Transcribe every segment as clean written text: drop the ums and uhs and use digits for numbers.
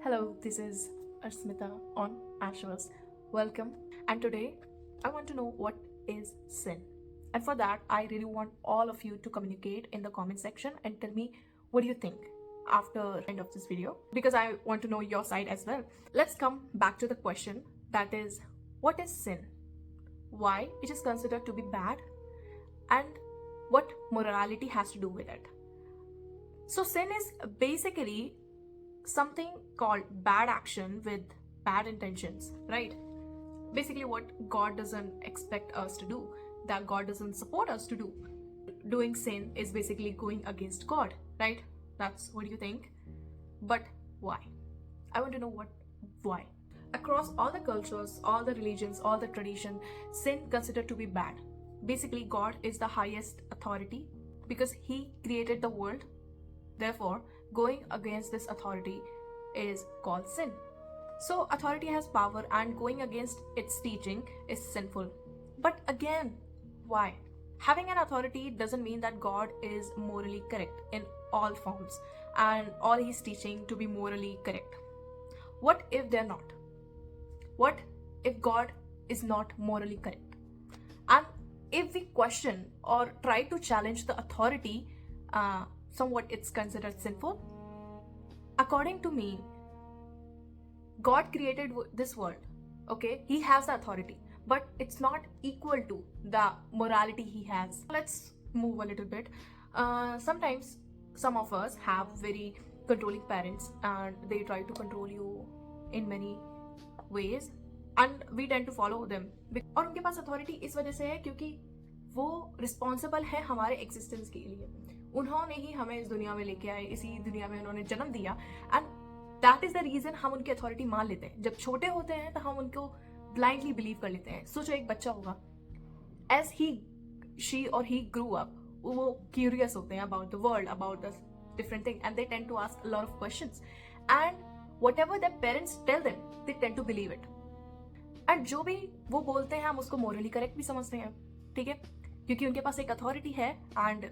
Hello, this is Asmita on Ashwas. Welcome. And today I want to know what is sin. And for that, I really want all of you to communicate in the comment section and tell me what do you think after end of this video, because I want to know your side as well. Let's come back to the question, that is, what is sin? Why it is considered to be bad, and what morality has to do with it. So sin is basically something called bad action with bad intentions, right? Basically what God doesn't expect us to do, that God doesn't support us to do. Doing sin is basically going against God, right? That's what you think. But why? I want to know why. Across all the cultures, all the religions, all the tradition, sin considered to be bad. Basically God is the highest authority because he created the world. Therefore, going against this authority is called sin. So authority has power and going against its teaching is sinful. But again, why? Having an authority doesn't mean that God is morally correct in all forms and all he's teaching to be morally correct. What if they're not? What if God is not morally correct? And if we question or try to challenge the authority, somewhat it's considered sinful. According to me, God created this world, okay? He has the authority, but it's not equal to the morality he has. Let's move a little bit. Sometimes some of us have very controlling parents and they try to control you in many ways and we tend to follow them. और उनके पास authority इस वजह से है क्योंकि वो responsible है हमारे existence के लिए. उन्होंने ही हमें इस दुनिया में लेके आए, इसी दुनिया में उन्होंने जन्म दिया and that is the reason हम उनकी अथॉरिटी मान लेते हैं. जब छोटे होते हैं तो हम उनको ब्लाइंडली बिलीव कर लेते हैं. सोचो एक बच्चा होगा, एज शी और ही ग्रू अप, वो क्यूरियस होते हैं about the world, about the different thing and they tend to ask a lot of questions and whatever their parents tell them they tend to believe it. And जो भी वो बोलते हैं हम उसको मोरली करेक्ट भी समझते हैं, ठीक है, क्योंकि उनके पास एक अथॉरिटी है एंड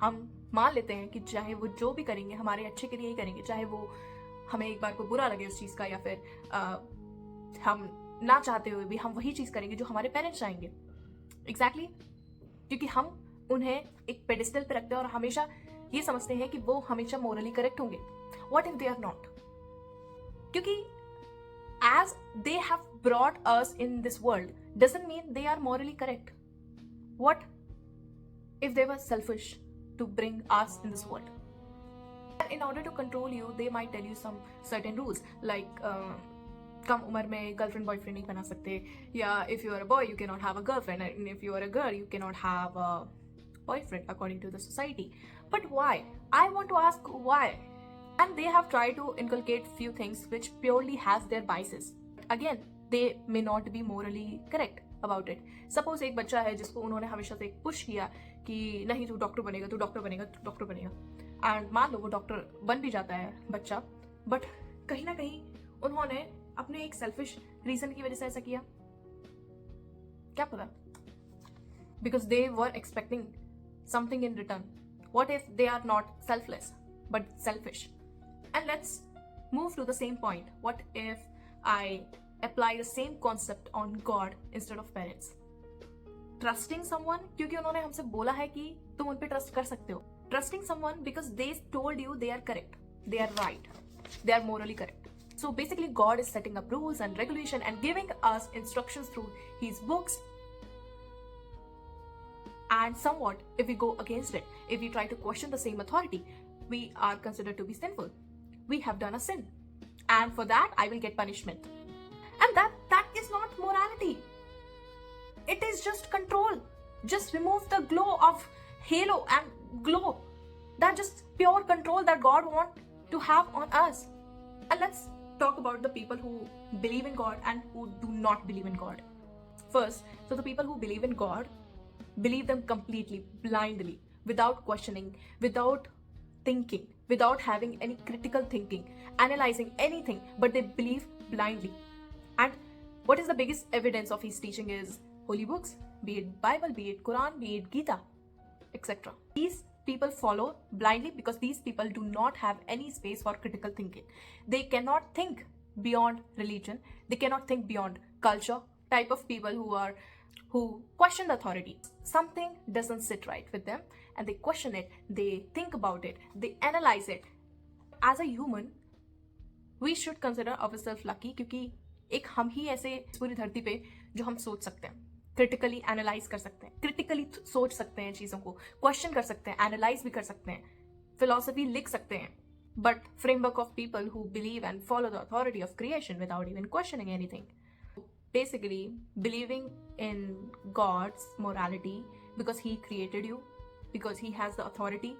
हम मान लेते हैं कि चाहे वो जो भी करेंगे हमारे अच्छे के लिए ही करेंगे, चाहे वो हमें एक बार को बुरा लगे उस चीज़ का या फिर हम ना चाहते हुए भी हम वही चीज़ करेंगे जो हमारे पेरेंट्स चाहेंगे. एग्जैक्टली क्योंकि हम उन्हें एक पेडिस्टल पे रखते हैं और हमेशा ये समझते हैं कि वो हमेशा मोरली करेक्ट होंगे. What if they are not? क्योंकि as they have brought us in this world doesn't mean they are morally correct. What if they were selfish to bring us in this world? In order to control you, they might tell you some certain rules like कम उम्र में girlfriend boyfriend नहीं बना सकते, या if you are a boy you cannot have a girlfriend, and if you are a girl you cannot have a boyfriend according to the society. But why? I want to ask why. And they have tried to inculcate few things which purely has their biases. Again, they may not be morally correct about it. Suppose एक बच्चा है जिसको उन्होंने हमेशा से push किया कि नहीं तू डॉक्टर बनेगा, तू डॉक्टर बनेगा, तू डॉक्टर बनेगा, एंड मान लो वो डॉक्टर बन भी जाता है बच्चा, बट कहीं ना कहीं उन्होंने अपने एक सेल्फिश रीजन की वजह से ऐसा किया. क्या पता? Because they were expecting something in return. What if they are not selfless but selfish? And let's move to the same point. What if I apply the same concept on God instead of parents? Trusting someone क्योंकि उन्होंने हमसे बोला है कि तुम उन पे trust कर सकते हो. Trusting someone because they told you they are correct, they are right, they are morally correct. So basically God is setting up rules and regulation and giving us instructions through his books, and somewhat if we go against it, if we try to question the same authority, we are considered to be sinful. We have done a sin and for that I will get punishment. And that is not morality. It is just control. Just remove the glow of halo and glow. That's just pure control that God wants to have on us. And let's talk about the people who believe in God and who do not believe in God. First, so the people who believe in God, believe them completely, blindly, without questioning, without thinking, without having any critical thinking, analyzing anything, but they believe blindly. And what is the biggest evidence of his teaching is holy books, be it Bible, be it Quran, be it Gita, etc. These people follow blindly because these people do not have any space for critical thinking. They cannot think beyond religion, they cannot think beyond culture. Type of people who question the authority. Something doesn't sit right with them and they question it, they think about it, they analyze it. As a human, we should consider ourselves lucky क्योंकि एक हम ही ऐसे पूरी धरती पे जो हम सोच सकते हैं, क्रिटिकली एनालाइज कर सकते हैं, क्रिटिकली सोच सकते हैं, चीज़ों को क्वेश्चन कर सकते हैं, एनालाइज भी कर सकते हैं, फिलोसफी लिख सकते हैं. But framework of people who believe and follow the authority of creation without even questioning anything. Basically, believing in God's morality because He created you, because He has the authority,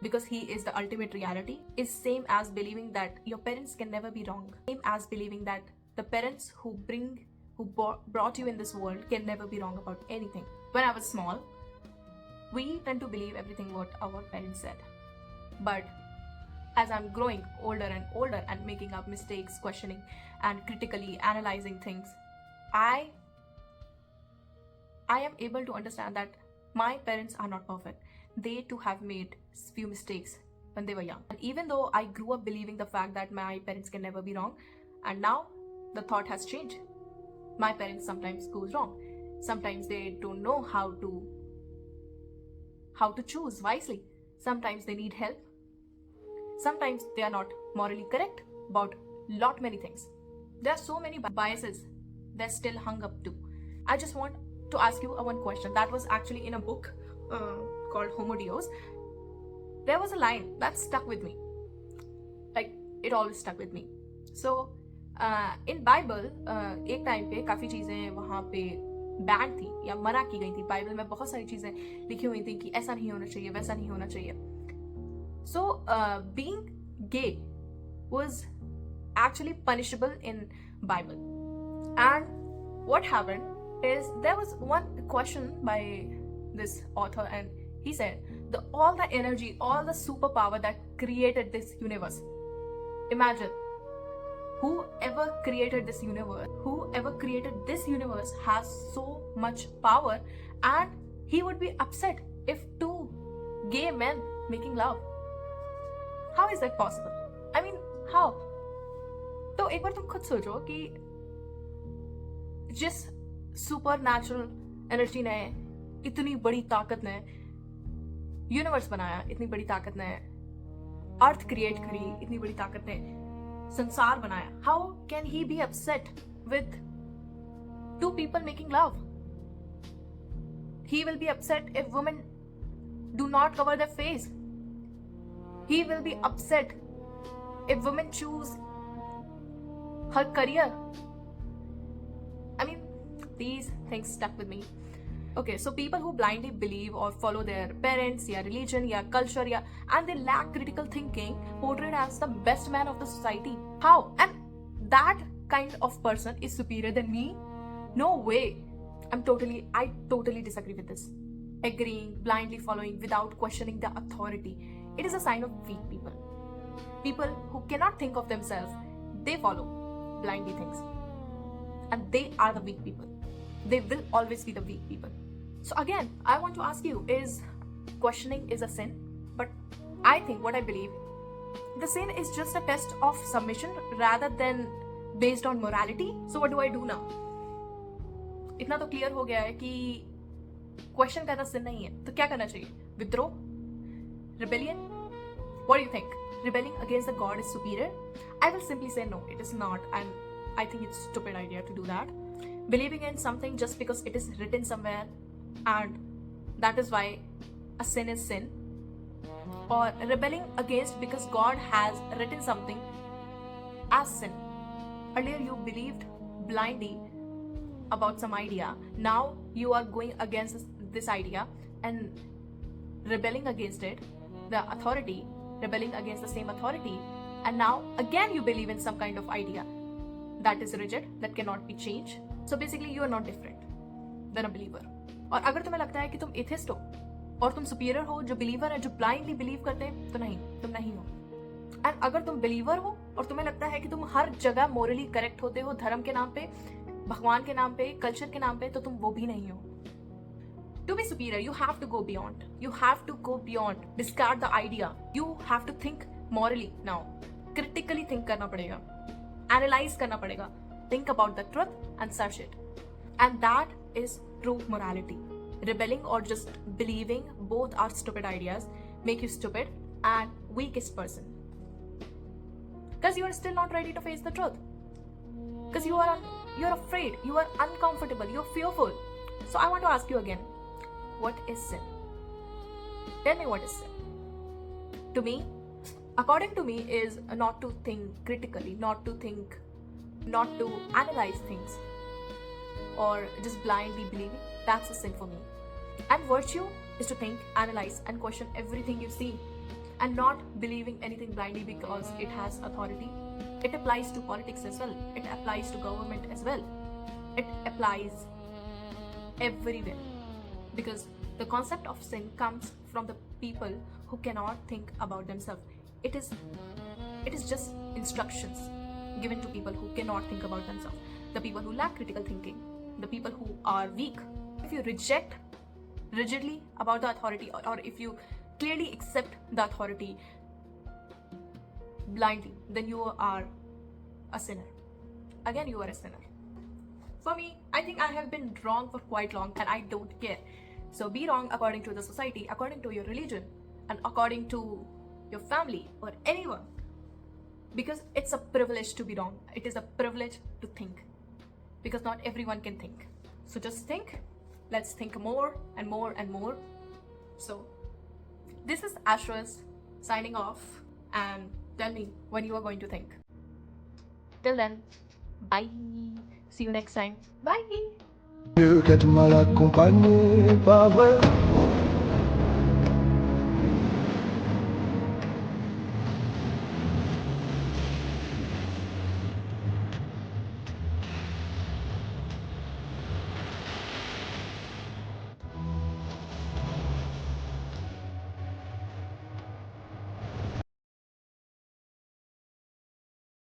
because He is the ultimate reality, is same as believing that your parents can never be wrong. Same as believing that the parents who brought you in this world can never be wrong about anything. When I was small, we tend to believe everything what our parents said. But as I'm growing older and making up mistakes, questioning and critically analyzing things, I am able to understand that my parents are not perfect. They too have made few mistakes when they were young. And even though I grew up believing the fact that my parents can never be wrong, and now the thought has changed. My parents sometimes goes wrong. Sometimes they don't know how to choose wisely. Sometimes they need help. Sometimes they are not morally correct about many things. There are so many biases they're still hung up to. I just want to ask you one question that was actually in a book called Homo Deus. There was a line that stuck with me. Like, it always stuck with me. So, in Bible, एक time पे काफ़ी चीज़ें वहाँ पे ban थी या मना की गई थी. बाइबल में बहुत सारी चीज़ें लिखी हुई थी कि ऐसा नहीं होना चाहिए, वैसा नहीं होना चाहिए. So, being gay was actually punishable in Bible. And what happened is there was one question by this author, and he said, all the energy, all the superpower that created this universe. Imagine, whoever created this universe has so much power, and he would be upset if two gay men making love. How is that possible? I mean, how? तो एक बार तुम खुद सोचो कि जिस super natural energy ने, इतनी बड़ी ताकत ने यूनिवर्स बनाया, इतनी बड़ी ताकत ने अर्थ क्रिएट करी, इतनी बड़ी ताकत ने संसार बनाया, how can he be upset with two people making love? He will be upset if women do not cover their face. He will be upset if women choose her career. I mean, these things stuck with me. Okay, so people who blindly believe or follow their parents, या religion, या culture, and they lack critical thinking, portrayed as the best man of the society. How? And that kind of person is superior than me? No way. I totally disagree with this. Agreeing, blindly following without questioning the authority. It is a sign of weak people. People who cannot think of themselves, they follow blindly things. And they are the weak people. They will always be the weak people. So again, I want to ask you, is questioning is a sin? But I think what I believe, the sin is just a test of submission rather than based on morality. So what do I do now? इतना तो clear हो गया है कि question करना sin नहीं है, तो क्या करना चाहिए? विद्रोह? Rebellion? What do you think? Rebelling against the God is superior? I will simply say no, it is not, and I think it's a stupid idea to do that. Believing in something just because it is written somewhere and that is why a sin is sin, or rebelling against because God has written something as sin. Earlier you believed blindly about some idea, now you are going against this idea and rebelling against it, the authority, rebelling against the same authority, and now again you believe in some kind of idea that is rigid, that cannot be changed. So basically you are not different than a believer. और अगर तुम्हें लगता है कि तुम atheist हो और तुम सुपीरियर हो, जो बिलीवर है, जो ब्लाइंडली बिलीव करते हैं, तो नहीं, तुम नहीं हो. एंड अगर तुम बिलीवर हो और तुम्हें लगता है कि तुम हर जगह मोरली करेक्ट होते हो, धर्म के नाम पे, भगवान के नाम पे, कल्चर के नाम पे, तो तुम वो भी नहीं हो. To be superior, you have to go beyond. You have to go beyond. Discard the idea. You have to think morally now. Critically think करना पड़ेगा. Analyze करना पड़ेगा. Think about the truth and search it. And that is true morality. Rebelling or just believing both are stupid ideas, make you stupid and weakest person. Because you are still not ready to face the truth. Because you're afraid, you are uncomfortable, you're fearful. So I want to ask you again, what is sin? Tell me what is sin. To me, according to me, is not to think critically, not to analyze things, or just blindly believing. That's a sin for me. And virtue is to think, analyze, and question everything you see, and not believing anything blindly because it has authority. It applies to politics as well, it applies to government as well, it applies everywhere. Because the concept of sin comes from the people who cannot think about themselves. It is just instructions given to people who cannot think about themselves, the people who lack critical thinking, the people who are weak. If you reject rigidly about the authority, or if you clearly accept the authority blindly, then you are a sinner. Again, you are a sinner. For me, I think I have been wrong for quite long and I don't care. So be wrong according to the society, according to your religion, and according to your family or anyone. Because it's a privilege to be wrong. It is a privilege to think. Because not everyone can think. So just think. Let's think more and more and more. So this is Ashras signing off, and tell me when you are going to think. Till then, bye. See you next time. Bye. Dieu que tu m'as accompagné, pas vrai.